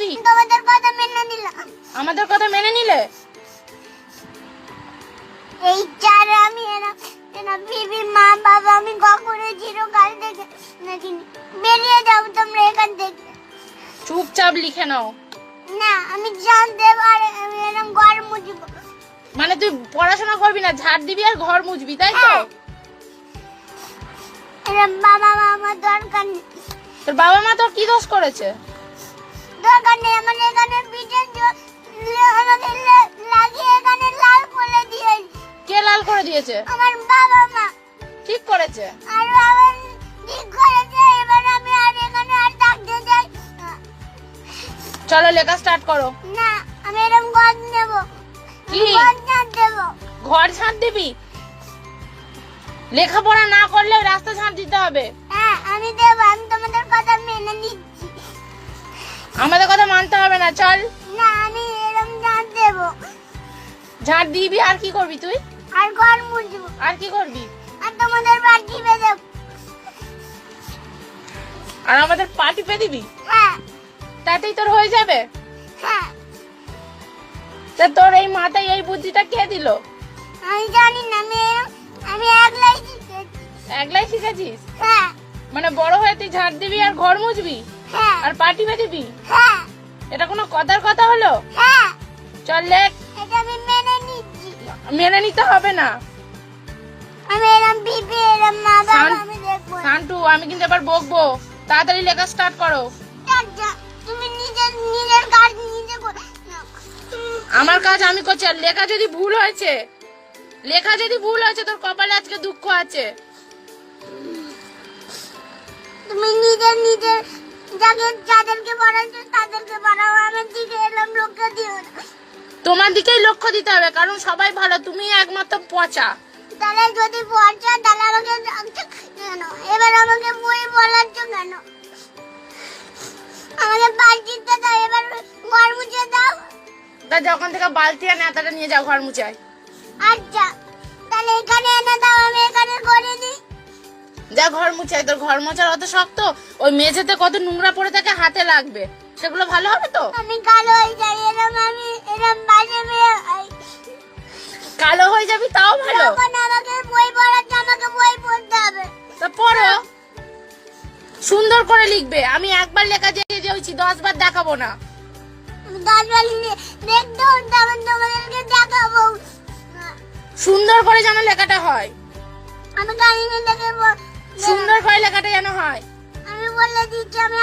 নাকি? তোমাদের কথা মেনে নিলাম। আমাদের কথা মেনে নিলে? এই চার আমি এরা বিবি মা বাবা আমি কখনো চিরকাল থেকে নাকি বেরিয়ে যাও তোমরা এখান থেকে। চুপচাপ লিখে নাও। না আমি জানতে পারি আমি এরকম ঘর মুছব। মানে তুই পড়াশোনা করবি না, ঝাড় দিবি আর ঘর মুছবি, তাই তো? এরকম বাবা মা আমার দরকার নেই। তোর বাবা মা তোর কি দোষ করেছে? দরকার নেই আমার এখানে পিঠে আমাকে লাগিয়ে এখানে লাল করে দিয়ে। কে লাল করে দিয়েছে? আমার বাবা মা। ঠিক করেছে? আর বাবা ঠিক করেছে। এবার আমি আর এখানে আর থাকতে চাই না। চলো লেখা স্টার্ট করো। না আমি এরকম ঘর নেব। কি? ঘর ঝাঁট দেবো। ঘর ঝাঁট দিবি? লেখাপড়া না করলে রাস্তা ঝাঁট দিতে হবে। হ্যাঁ আমি দেবো। আমি তোমাদের কথা মেনে নিচ্ছি। আমাদের কথা মানতে হবে না, চল। না আমি এরকম ঝাঁট দেবো। ঝাঁট দিবি আর কি করবি তুই? আর ঘর মুছবো। আর কি করবি? আর তোমাদের বাড়ি বেঁধে। আর আমাদের পা টিপে দিবি? হ্যাঁ তাতেই তোর হয়ে যাবে? হ্যাঁ তা তোর এই মাথায় এই বুদ্ধিটা কে দিল? আমি জানি না। আমি একলাই শিখেছি। একলাই শিখেছিস? হ্যাঁ মানে বড় হয়ে তুই ঝাঁট দিবি আর ঘর মুছবি হ্যাঁ আর পা টিপে দিবি? হ্যাঁ এটা কোনো কথার কথা হলো? হ্যাঁ চল লেখ। এটা আমি মেনে নিচ্ছি। মেনে নিতে হবে না। আমি এরম বিবি এরম মা বাবা শান্ত- আমি দেখবো। শান্টু, আমি কিন্তু এবার বকবো। তাড়াতাড়ি লেখা স্টার্ট করো। তুমি নিজের কাজ নিজে করো। আমার কাজ আমি করছি। আর লেখা যদি ভুল হয়েছে, তোর কপালে আজকে দুঃখ আছে। তুমি নিজের যাদেরকে পড়াচ্ছো তাদেরকে পড়াও। আমার দিকে এরম লক্ষ্য দিও না। তোমার দিকেই লক্ষ্য দিতে হবে, কারণ সবাই ভালো, তুমি একমাত্র পচা। তাহলে যদি পড়ছো তাহলে আমাকে ডাকছো কেন? এবার আমাকে বই বলাচ্ছ কেন? আমাকে বালতিতে দাও। এবার ঘর মুছে দাও। তা যখন থেকে বালতি আর নেতাটা নিয়ে যাও ঘর মুছাই। আচ্ছা তাহলে এখানে এনে দাও। আমি এখানে করে দিই। যা ঘর মুছাই। তোর ঘর মোছার অত শক্ত? ওই মেঝেতে কত নোংরা পড়ে থাকে, হাতে লাগবে, সেগুলো ভালো হবে তো? আমি কালো হয়ে যাই। আমি এরম বাজে মেয়ে হই। কালো হয়ে যাবি তাও ভালো? যখন আমাকে বই পড়াচ্ছে আমাকে বই পড়তে হবে। তা পড়ো, সুন্দর করে লিখবে। আমি একবার লেখা যেয়েছি, 10 বার দেখাবো না। আমি 10 বার দেখতে তখন তোমাদেরকে দেখাবো। সুন্দর করে যেন লেখাটা হয়। আমি গাড়ি নিয়ে দেখে সুন্দর করে লেখাটা যেন হয়। আমি বলে দিচ্ছি আমি